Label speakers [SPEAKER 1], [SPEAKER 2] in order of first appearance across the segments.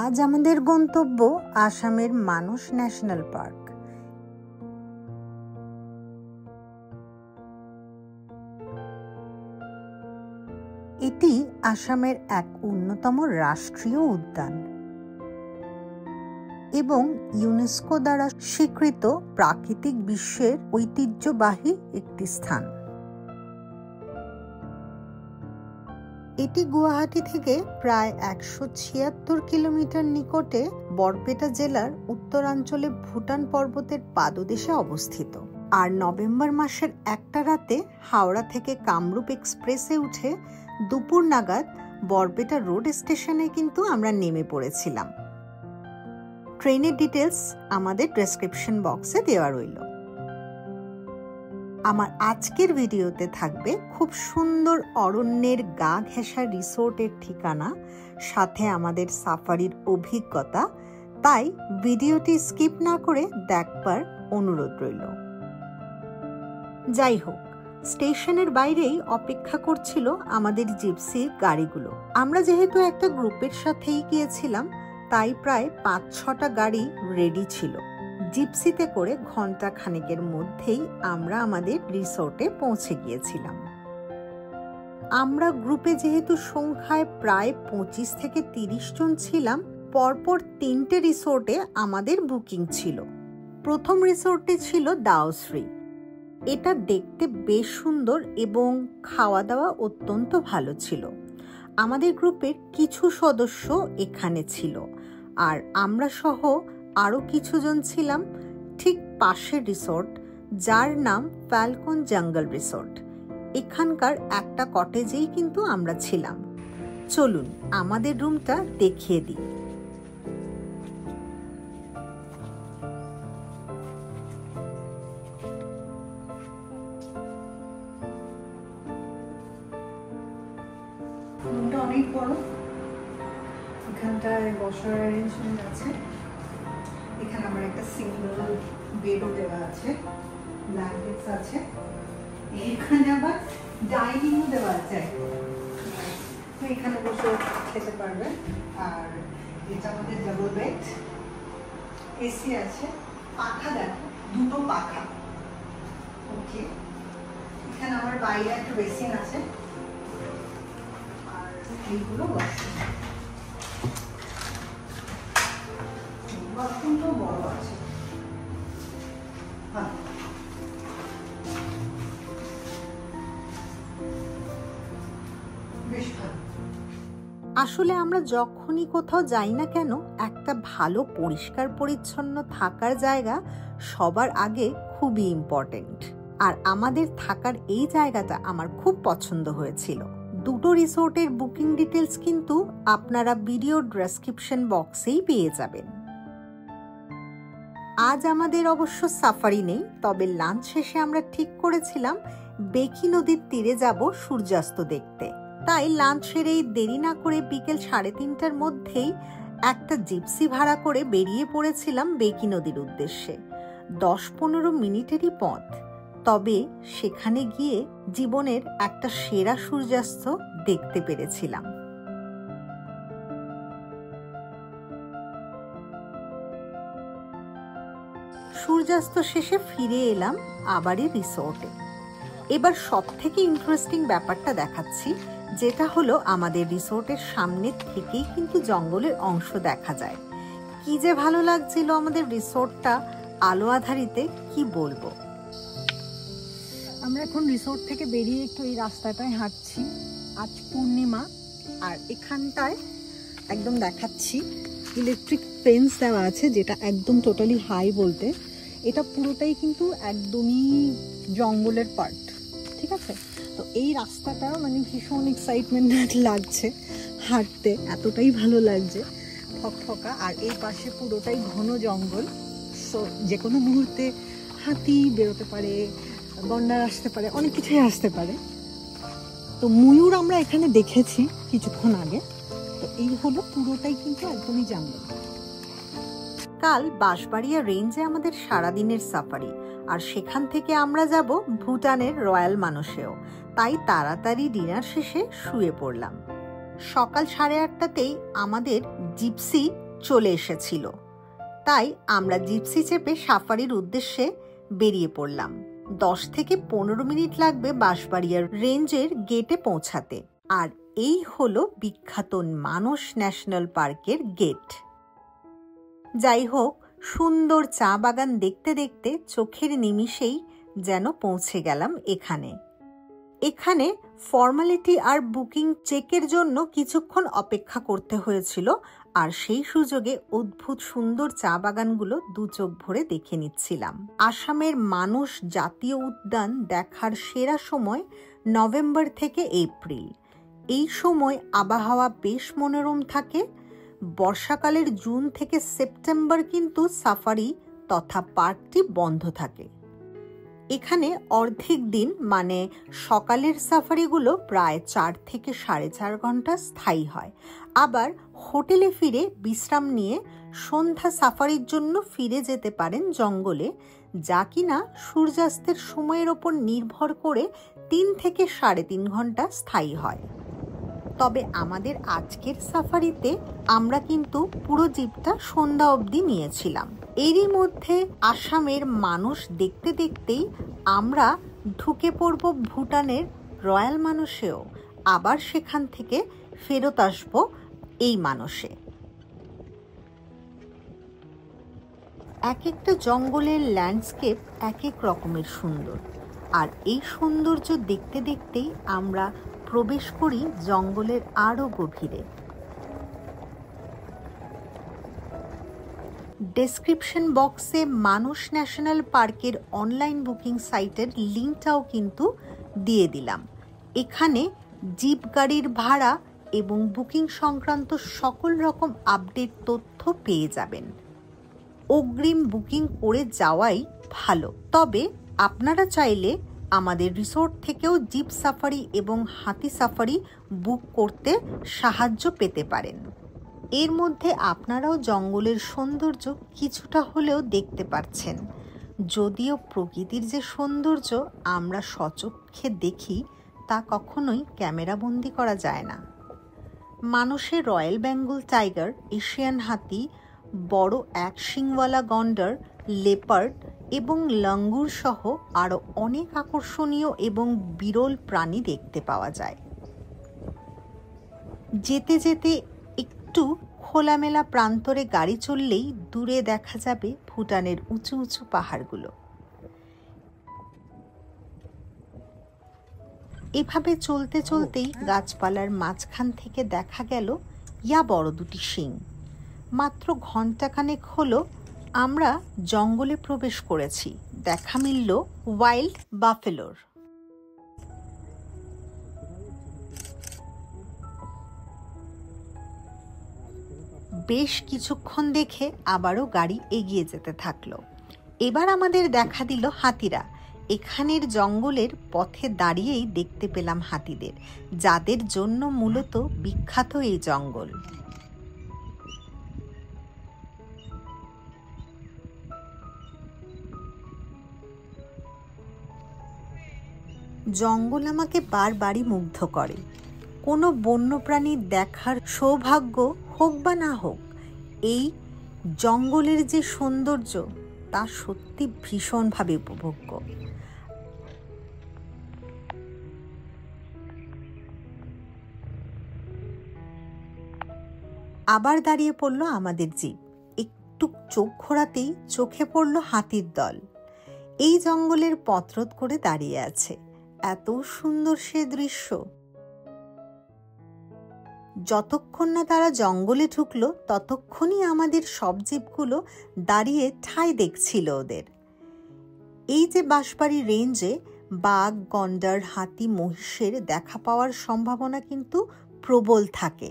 [SPEAKER 1] আজ আমাদের গন্তব্য আসামের মানস ন্যাশনাল পার্ক। এটি আসামের এক অন্যতম রাষ্ট্রীয় উদ্যান এবং ইউনেস্কো দ্বারা স্বীকৃত প্রাকৃতিক বিশ্বের ঐতিহ্যবাহী একটি স্থান। এটি গুয়াহাটি থেকে প্রায় ১৭৬ কিলোমিটার নিকটে বরপেটা জেলার উত্তরাঞ্চলে ভুটান পর্বতের পাদদেশে অবস্থিত। আর নভেম্বর মাসের একটা রাতে হাওড়া থেকে কামরূপ এক্সপ্রেসে উঠে দুপুর নাগাদ বরপেটা রোড স্টেশনে কিন্তু আমরা নেমে পড়েছিলাম। ট্রেনের ডিটেলস আমাদের ডেসক্রিপশন বক্সে দেওয়া রইল। আমার আজকের ভিডিওতে থাকবে খুব সুন্দর অরণ্যের গা ঘেঁষা রিসোর্টের ঠিকানা, সাথে আমাদের সাফারির অভিজ্ঞতা। তাই ভিডিওটি স্কিপ না করে দেখবার অনুরোধ রইল। যাই হোক, স্টেশনের বাইরেই অপেক্ষা করছিল আমাদের জিপসি গাড়িগুলো। আমরা যেহেতু একটা গ্রুপের সাথেই গিয়েছিলাম, তাই প্রায় ৫-৬টা গাড়ি রেডি ছিল। জিপসিতে করে ঘন্টা খানেকের মধ্যেই আমরা আমাদের রিসোর্টে পৌঁছে গিয়েছিলাম। আমরা গ্রুপে যেহেতু সংখ্যায় প্রায় ২৫ থেকে ৩০ জন ছিলাম, পরপর ৩টে রিসোর্টে আমাদের বুকিং ছিল। প্রথম রিসোর্টটি ছিল দাওশ্রী। এটা দেখতে বেশ সুন্দর এবং খাওয়া দাওয়া অত্যন্ত ভালো ছিল। আমাদের গ্রুপের কিছু সদস্য এখানে ছিল, আর আমরা সহ আরও কিছুজন ছিলাম ঠিক পাশের রিসোর্ট, যার নাম ফ্যালকন জঙ্গল রিসোর্ট। এখানকার একটা কটেজেই কিন্তু আমরা ছিলাম। চলুন আমাদের রুমটা দেখিয়ে দিই। রুমটা অনেক বড়। এখানটায় বসার অ্যারেঞ্জমেন্ট আছে। এখানে আমার একটা সিঙ্গেল বেডও দেওয়া আছে, ব্ল্যাঙ্কেটস আছে। এখানে আবার ডাইনিংও দেওয়া আছে, তো এখানে বসে খেতে পারবেন। আর এটা আমাদের ডাবল বেড, এসি আছে, পাখা দেখো, দুটো পাখা। ওকে, এখানে আমার বাইরে একটা বেসিন আছে, আর এইগুলো ওয়াশরুম। বাথরুমটাও বড় আছে। আসলে আমরা যখনই কোথাও যাই না কেন, একটা ভালো পরিষ্কার পরিচ্ছন্ন থাকার জায়গা সবার আগে খুবই ইম্পর্টেন্ট। আর আমাদের থাকার এই জায়গাটা আমার খুব পছন্দ হয়েছিল। দুটো রিসোর্টের বুকিং ডিটেলস কিন্তু আপনারা ভিডিও ডেসক্রিপশন বক্সেই পেয়ে যাবেন। আজ আমাদের অবশ্য সাফারি নেই, তবে লাঞ্চ শেষে আমরা ঠিক করেছিলাম বেকি নদীর তীরে যাব সূর্যাস্ত দেখতে। তাই লাঞ্চ সেরেই দেরি না করে বিকেল ৩:৩০টার মধ্যেই একটা জিপসি ভাড়া করে বেরিয়ে পড়েছিলাম বেকি নদীর উদ্দেশ্যে। ১০-১৫ মিনিটেরই পথ, তবে সেখানে গিয়ে জীবনের একটা সেরা সূর্যাস্ত দেখতে পেরেছিলাম। সূর্যাস্ত শেষে ফিরে এলাম আবারই রিসোর্টে। এবার সব থেকে ইন্টারেস্টিং ব্যাপারটা দেখাচ্ছি, যেটা হলো আমাদের রিসোর্টের সামনে থেকেই কিন্তু জঙ্গলের অংশ দেখা যায়। কি যে ভালো লাগছিল আমাদের রিসোর্টটা আলো আধারিতে, কি বলবো। আমরা এখন রিসোর্ট থেকে বেরিয়ে একটু এই রাস্তাটায় হাঁটছি। আজ পূর্ণিমা, আর এখানটায় একদম দেখাচ্ছি ইলেকট্রিক ফেন্স দেওয়া আছে, যেটা একদম টোটালি হাই বলতে। এটা পুরোটাই কিন্তু একদমই জঙ্গলের পার্ট, ঠিক আছে? তো এই রাস্তাটা মানে ভীষণ এক্সাইটমেন্ট লাগছে হাঁটতে, এতটাই ভালো লাগছে, ঠকঠকা। আর এই পাশে পুরোটাই ঘন জঙ্গল, সো যে কোনো মুহূর্তে হাতি বেরোতে পারে, গন্ডার আসতে পারে, অনেক কিছুই আসতে পারে। তো ময়ূর আমরা এখানে দেখেছি কিছুক্ষণ আগে। তো এই হলো পুরোটাই কিন্তু একদমই জঙ্গল। কাল বাঁশবাড়িয়া রেঞ্জে আমাদের সারাদিনের সাফারি, আর সেখান থেকে আমরা যাব ভুটানের রয়্যাল মানসেও। তাই তাড়াতাড়ি ডিনার শেষে শুয়ে পড়লাম। সকাল 8:30টাতেই আমাদের জিপসি চলে এসেছিল, তাই আমরা জিপসি চেপে সাফারির উদ্দেশ্যে বেরিয়ে পড়লাম। 10 থেকে 15 মিনিট লাগবে বাঁশবাড়িয়া রেঞ্জের গেটে পৌঁছাতে। আর এই হলো বিখ্যাত মানস ন্যাশনাল পার্কের গেট। যাই হোক, সুন্দর চা বাগান দেখতে দেখতে চোখের নিমিষেই যেন পৌঁছে গেলাম এখানে। এখানে ফর্মালিটি আর বুকিং চেকের জন্য কিছুক্ষণ অপেক্ষা করতে হয়েছিল, আর সেই সুযোগে অদ্ভুত সুন্দর চা বাগানগুলো দু চোখ ভরে দেখে নিচ্ছিলাম। আসামের মানস জাতীয় উদ্যান দেখার সেরা সময় নভেম্বর থেকে এপ্রিল। এই সময় আবহাওয়া বেশ মনোরম থাকে। বর্ষাকালের জুন থেকে সেপ্টেম্বর কিন্তু সাফারি তথা পার্কটি বন্ধ থাকে। এখানে অর্ধেক দিন মানে সকালের সাফারিগুলো প্রায় 4 থেকে 4.5 ঘন্টা স্থায়ী হয়। আবার হোটেলে ফিরে বিশ্রাম নিয়ে সন্ধ্যা সাফারির জন্য ফিরে যেতে পারেন জঙ্গলে, যা কিনা সূর্যাস্তের সময়ের ওপর নির্ভর করে 3 থেকে 3.5 ঘন্টা স্থায়ী হয়। তবে আমাদের আজকের সাফারিতে আমরা কিন্তু পুরো জিপটা সন্ধ্যা অবধি নিয়েছিলাম। এরই মধ্যে আসামের মানুষ দেখতে দেখতেই আমরা ঢুকে পড়ব ভুটানের রয়্যাল মানসেও। আবার সেখান থেকে ফেরত আসবো এই মানসে। এক একটা জঙ্গলের ল্যান্ডস্কেপ এক এক রকমের সুন্দর, আর এই সৌন্দর্য দেখতে দেখতেই আমরা প্রবেশ করি জঙ্গলের আরো গভীরে। ডেসক্রিপশন বক্সে মানস ন্যাশনাল পার্কের অনলাইন বুকিং সাইটের লিঙ্কটাও কিন্তু দিয়ে দিলাম। এখানে জিপ গাড়ির ভাড়া এবং বুকিং সংক্রান্ত সকল রকম আপডেট তথ্য পেয়ে যাবেন। অগ্রিম বুকিং করে যাওয়াই ভালো, তবে আপনারা চাইলে আমাদের রিসোর্ট থেকেও জিপ সাফারি এবং হাতি সাফারি বুক করতে সাহায্য পেতে পারেন। এর মধ্যে আপনারাও জঙ্গলের সৌন্দর্য কিছুটা হলেও দেখতে পাচ্ছেন, যদিও প্রকৃতির যে সৌন্দর্য আমরা স্বচক্ষে দেখি তা কখনোই ক্যামেরাবন্দি করা যায় না। মানসে রয়্যাল বেঙ্গল টাইগার, এশিয়ান হাতি, বড় এক শিংওয়ালা গন্ডার, লেপার্ড এবং লাঙ্গুর সহ আরও অনেক আকর্ষণীয় এবং বিরল প্রাণী দেখতে পাওয়া যায়। যেতে যেতে একটু খোলামেলা প্রান্তরে গাড়ি চললেই দূরে দেখা যাবে ভুটানের উঁচু উঁচু পাহাড়গুলো। এভাবে চলতে চলতেই গাছপালার মাঝখান থেকে দেখা গেল ইয়া বড় দুটি শিং। মাত্র ঘণ্টাখানেক হলো আমরা জঙ্গলে প্রবেশ করেছি। দেখা মিলল ওয়াইল্ড বাফেলোর। বেশ কিছুক্ষণ দেখে আবারও গাড়ি এগিয়ে যেতে থাকলো। এবার আমাদের দেখা দিল হাতিরা। এখানের জঙ্গলের পথে দাঁড়িয়েই দেখতে পেলাম হাতিদের, যাদের জন্য মূলত বিখ্যাত এই জঙ্গল। জঙ্গল আমাকে বারবারই মুগ্ধ করে। কোনো বন্যপ্রাণী দেখার সৌভাগ্য হোক বা না হোক, এই জঙ্গলের যে সৌন্দর্য তা সত্যি ভীষণভাবে উপভোগ্য। আবার দাঁড়িয়ে পড়ল আমাদের জিপ। একটু চোখ ঘোরাতেই চোখে পড়ল হাতির দল। এই জঙ্গলের পথরোধ করে দাঁড়িয়ে আছে। এত সুন্দর সে দৃশ্য। যতক্ষণ না তারা জঙ্গলে ঢুকলো ততক্ষণই আমাদের সব জিপগুলো দাঁড়িয়ে ঠাঁই দেখছিল ওদের। এই যে বাঁশবাড়ি রেঞ্জে বাঘ, গন্ডার, হাতি, মহিষের দেখা পাওয়ার সম্ভাবনা কিন্তু প্রবল থাকে।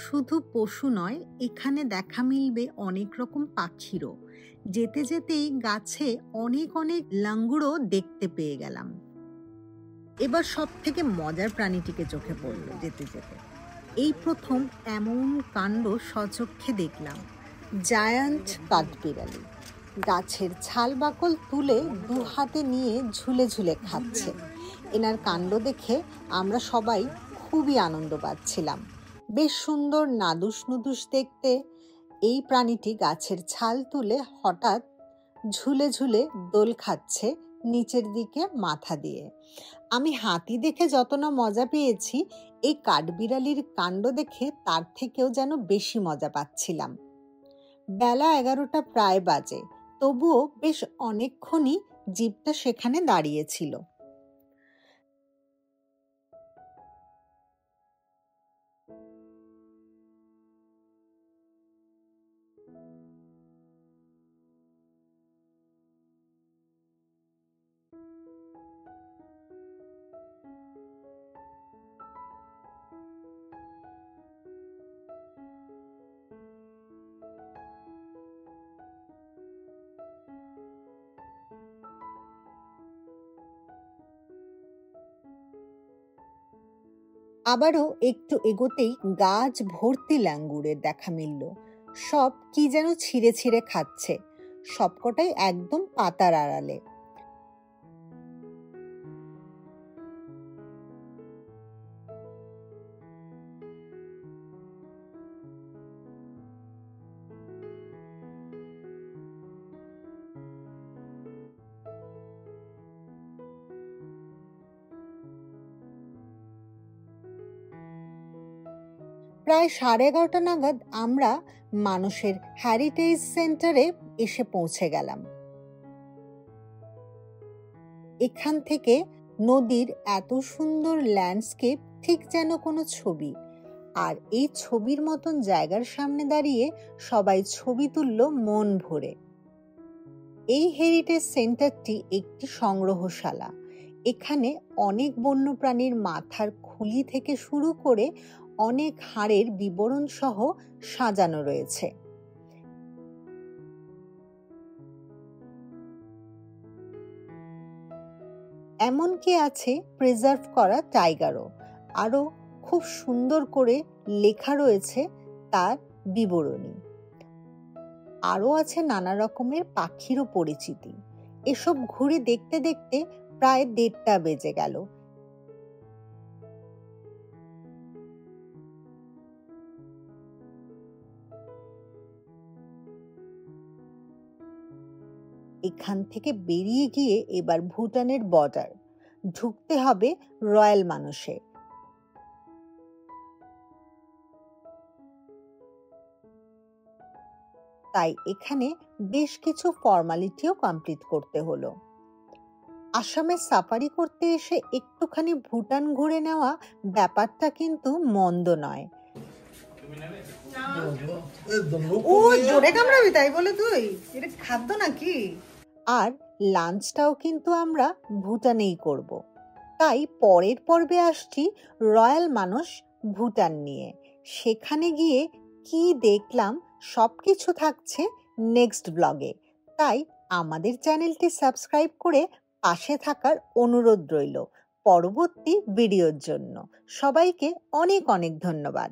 [SPEAKER 1] শুধু পশু নয়, এখানে দেখা মিলবে অনেক রকম পাখিরও। যেতে যেতেই গাছে অনেক অনেক লাঙ্গুরও দেখতে পেয়ে গেলাম। এবার সব থেকে মজার প্রাণীটিকে চোখে পড়ল যেতে যেতে। এই প্রথম এমন কাণ্ড সচক্ষে দেখলাম। জায়ান্ট কাঠবিড়ালি গাছের ছাল বাকল তুলে দু হাতে নিয়ে ঝুলে ঝুলে খাচ্ছে। এনার কাণ্ড দেখে আমরা সবাই খুবই আনন্দ পাচ্ছিলাম। বেশ সুন্দর নাদুস নুদুস দেখতে। এই প্রাণীটি গাছের ছাল তুলে হঠাৎ ঝুলে ঝুলে দোল খাচ্ছে নিচের দিকে মাথা দিয়ে। আমি হাতি দেখে যত না মজা পেয়েছি, এই কাঠবিড়ালির কাণ্ড দেখে তার থেকেও যেন বেশি মজা পাচ্ছিলাম। বেলা 11টা প্রায় বাজে, তবুও বেশ অনেকক্ষণই জিপটা সেখানে দাঁড়িয়েছিল। আবারও একটু এগোতেই গাছ ভর্তি ল্যাঙ্গুরের দেখা মিলল। সব কি যেন ছিঁড়ে ছিঁড়ে খাচ্ছে, সবকটাই একদম পাতার আড়ালে। প্রায় 11:30 নাগাদ আমরা মানুষের হেরিটেজ সেন্টারে এসে পৌঁছে গেলাম। এখান থেকে নদীর এত সুন্দর ল্যান্ডস্কেপ ঠিক যেন কোনো ছবি। আর এই ছবির মতন জায়গার সামনে দাঁড়িয়ে সবাই ছবি তুলল মন ভরে। এই হেরিটেজ সেন্টারটি একটি সংগ্রহশালা। এখানে অনেক বন্যপ্রাণীর মাথার খুলি থেকে শুরু করে অনেক হাড়ের বিবরণ সহ সাজানো রয়েছে। এমনকি আছে প্রিজার্ভ করা টাইগারও। আরো খুব সুন্দর করে লেখা রয়েছে তার বিবরণী। আরো আছে নানা রকমের পাখিরও পরিচিতি। এসব ঘুরে দেখতে দেখতে প্রায় 1:30 বেজে গেল। এখান থেকে বেরিয়ে গিয়ে এবার ভুটানের বর্ডার ঢুকতে হবে রয়্যাল মানুষে। তাই এখানে বেশ কিছু ফর্মালিটিও কমপ্লিট করতে হলো। আসামে সাফারি করতে এসে একটুখানি ভুটান ঘুরে নেওয়া ব্যাপারটা কিন্তু মন্দ নয়। ও জোরে কামড়াবি তাই বলে তুই? এটা খাদ্য নাকি? আর লাঞ্চটাও কিন্তু আমরা ভুটানেই করব। তাই পরের পর্বে আসছি রয়্যাল মানুষ ভুটান নিয়ে। সেখানে গিয়ে কি দেখলাম সবকিছু থাকছে নেক্সট ব্লগে। তাই আমাদের চ্যানেলটি সাবস্ক্রাইব করে পাশে থাকার অনুরোধ রইল পরবর্তী ভিডিওর জন্য। সবাইকে অনেক অনেক ধন্যবাদ।